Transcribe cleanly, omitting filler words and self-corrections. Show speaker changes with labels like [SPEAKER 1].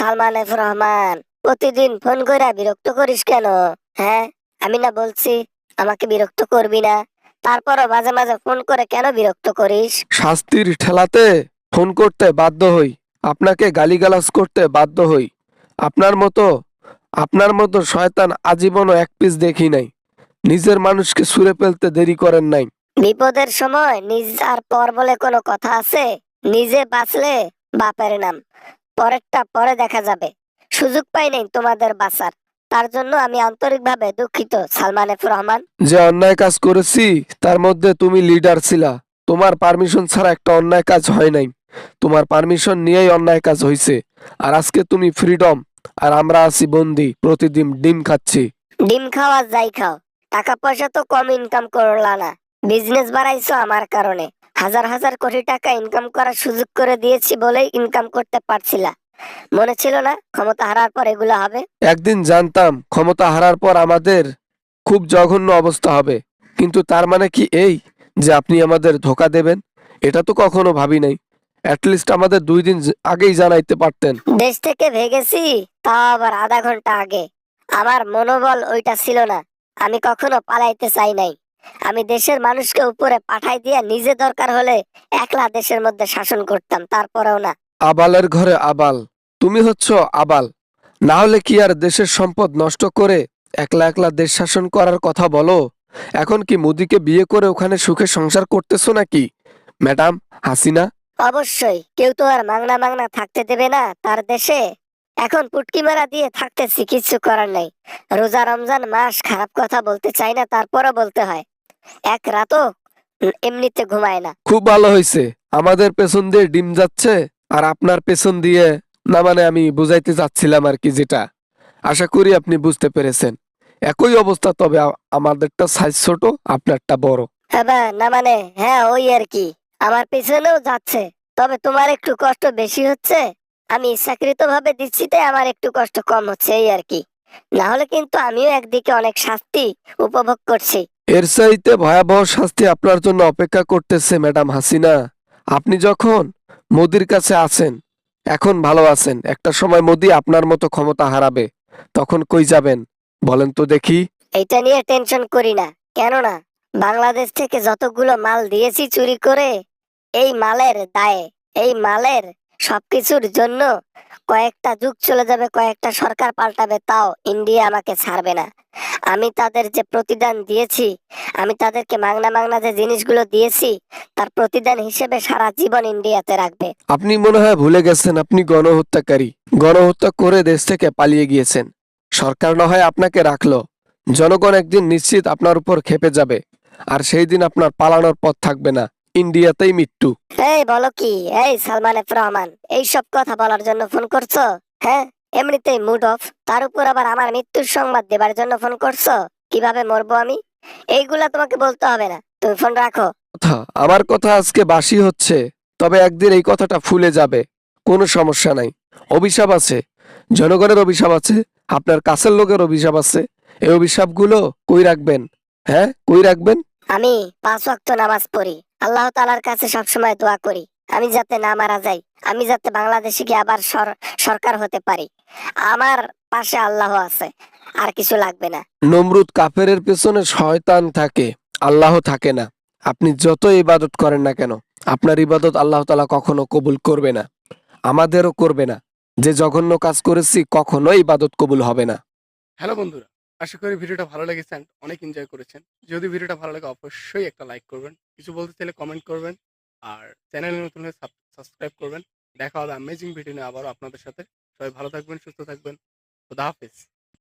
[SPEAKER 1] Salman F Rahman, প্রতিদিন phone করে বিরক্ত করিস কেন? হ্যাঁ, আমি না বলছি আমাকে বিরক্ত করবি না, তারপরও মাঝে মাঝে ফোন করে কেন বিরক্ত করিস?
[SPEAKER 2] শাস্তির ঠেলাতে ফোন করতে বাধ্য হই, আপনাকে গালিগালাজ করতে বাধ্য হই। আপনার মতো আপনার মতো শয়তান আজীবনও এক পিস দেখি নাই। নিজের মানুষকে ছুঁড়ে ফেলতে দেরি করেন নাই।
[SPEAKER 1] বিপদের সময় নিজ আর পর বলে কোনো কথা আছে? নিজে বাঁচলে বাপের নাম, পরেরটা পরে দেখা যাবে। সুযোগ পাই নাই তোমাদের বাঁচার, তার জন্য আমি আন্তরিকভাবে দুঃখিত সালমান এফ রহমান।
[SPEAKER 2] যে অন্যায় কাজ করেছি তার মধ্যে তুমি লিডার ছিলা। তোমার পারমিশন ছাড়া একটা অন্যায় কাজ হয় নাই। তোমার পারমিশন নিয়েই অন্যায় কাজ হয়েছে। আর আজকে তুমি ফ্রিডম, আর আমরা আছি বন্দি, প্রতিদিন ডিম খাচ্ছি।
[SPEAKER 1] ডিম খাওয়া যাই খাও, টাকা পয়সা তো কম ইনকাম করলা না, বিজনেস বাড়াইছো আমার কারণে। হাজার হাজার কোটি টাকা ইনকাম করার সুযোগ করে দিয়েছি বলেই ইনকাম করতে পারছিলা। মনে ছিল না ক্ষমতা হারার পর এগুলো হবে?
[SPEAKER 2] একদিন জানতাম ক্ষমতা হারার পর আমাদের খুব জঘন্য অবস্থা হবে, কিন্তু তার মানে কি এই যে আপনি আমাদের ধোকা দেবেন? এটা তো কখনো ভাবি নাই। অ্যাটলিস্ট আমাদের 2 দিন আগেই জানাইতে পারতেন।
[SPEAKER 1] দেশ থেকে ভেগেছি, তাও আবার আধা ঘন্টা আগে। আমার মনোবল ওইটা ছিল না। আমি কখনো পালাইতে চাই নাই। আমি দেশের মানুষকে উপরে পাঠাই দিয়ে নিজে দরকার হলে একলা দেশের মধ্যে শাসন করতাম, তারপরেও না।
[SPEAKER 2] আবালের ঘরে আবাল, তুমি হচ্ছ আবাল। না হলে কি আর দেশের সম্পদ নষ্ট করে একলা একলা দেশ শাসন করার কথা বলো? এখন কি মোদিকে বিয়ে করে ওখানে সুখে সংসার করতেছো নাকি ম্যাডাম হাসিনা?
[SPEAKER 1] অবশ্যই, কেউ তো আর মাংনা মাংনা থাকতে দেবে না তার দেশে। এখন পুটকি মারা দিয়ে থাকতেছি, কিছু করার নাই। রোজা রমজান মাস, খারাপ কথা বলতে চাই না, তারপরও বলতে হয়। এক রাতও এমনিতে ঘুমায় না।
[SPEAKER 2] খুব ভালো হয়েছে। আমাদের পেছন দিয়ে ডিম যাচ্ছে আর আপনার পেছন দিয়ে, না মানে আমি বুঝাইতে চাচ্ছিলাম আর কি, যেটা আশা করি আপনি বুঝতে পেরেছেন। একই অবস্থা, তবে আমাদেরটা সাইজ ছোট, আপনারটা বড়।
[SPEAKER 1] হ্যাঁ বা না মানে, হ্যাঁ ওই আর কি। আমার পিছনেও যাচ্ছে, তবে তোমার একটু কষ্ট বেশি হচ্ছে। আমি ইচ্ছাকৃত ভাবে দিচ্ছি তাই আমার একটু কষ্ট কম হচ্ছে, এই আর কি। না হলে কিন্তু আমিও একদিকে অনেক শাস্তি উপভোগ করছি।
[SPEAKER 2] এর চাইতে ভয়াবহ শাস্তি আপনার জন্য অপেক্ষা করতেছে ম্যাডাম হাসিনা। আপনি যখন মোদির কাছে আছেন, এখন ভালো আছেন, একটা সময় মোদি আপনার মতো ক্ষমতা হারাবে, তখন কই যাবেন বলেন তো দেখি?
[SPEAKER 1] এটা নিয়ে টেনশন করি না। কেননা বাংলাদেশ থেকে যতগুলো মাল দিয়েছি চুরি করে, এই মালের দায়ে, এই মালের সবকিছুর জন্য কয়েকটা যুগ চলে যাবে, কয়েকটা সরকার পাল্টাবে, তাও ইন্ডিয়া আমাকে ছাড়বে না। আমি তাদের যে প্রতিদান দিয়েছি, আমি তাদেরকে মাংনা মাংনা যে জিনিসগুলো দিয়েছি, তার প্রতিদান হিসেবে সারা জীবন ইন্ডিয়াতে রাখবে।
[SPEAKER 2] আপনি মনে হয় ভুলে গেছেন আপনি গণহত্যাকারী। গণহত্যা করে দেশ থেকে পালিয়ে গিয়েছেন। সরকার না হয় আপনাকে রাখলো, জনগণ একদিন নিশ্চিত আপনার উপর ক্ষেপে যাবে। আর সেই দিন আপনার পালানোর পথ থাকবে না, ইন্ডিয়াতেই মৃত্যু।
[SPEAKER 1] এই বলো কি, এই সালমান এফ রহমান, এই সব কথা বলার জন্য ফোন করছো? হ্যাঁ, এমনিতেই মুড অফ, তার উপর আবার আমার মৃত্যুর সংবাদ দেবার জন্য ফোন করছো? কিভাবে মরবো আমি, এইগুলা তোমাকে বলতে হবে না, তুমি ফোন রাখো।
[SPEAKER 2] কথা, আমার কথা আজকে বাসি হচ্ছে, তবে একদিন এই কথাটা ফুলে যাবে। কোনো সমস্যা নাই। অভিশাপ আছে, জনগণের অভিশাপ আছে, আপনার কাছের লোকের অভিশাপ আছে। এই অভিশাপগুলো কই রাখবেন? হ্যাঁ, কই রাখবেন?
[SPEAKER 1] আমি 5 ওয়াক্ত নামাজ পড়ি, আল্লাহ তাআলার কাছে সবসময় দোয়া করি আমি যাতে না মারা যাই, আমি যাতে বাংলাদেশে গিয়ে আবার সরকার হতে পারি। আমার পাশে আল্লাহ আছে, আর কিছু লাগবে না।
[SPEAKER 2] নমরুদ কাফেরের পেছনে শয়তান থাকে, আল্লাহ থাকে না। আপনি যত ইবাদত করেন না কেন, আপনার ইবাদত আল্লাহ তাআলা কখনো কবুল করবে না, আমাদেরও করবে না। যে জঘন্য কাজ করেছি কখনো ইবাদত কবুল হবে না।
[SPEAKER 3] হ্যালো বন্ধুরা, আশা করি ভিডিওটা ভালো লেগেছে and অনেক এনজয় করেছেন। যদি ভিডিওটা ভালো লাগে অবশ্যই একটা লাইক করবেন, কিছু বলতে চাইলে কমেন্ট করবেন, আর চ্যানেলে নতুন হলে সাবস্ক্রাইব করবেন। দেখা হবে অ্যামেজিং ভিডিও নিয়ে আবারও আপনাদের সাথে। সবাই ভালো থাকবেন, সুস্থ থাকবেন। খোদা হাফেজ।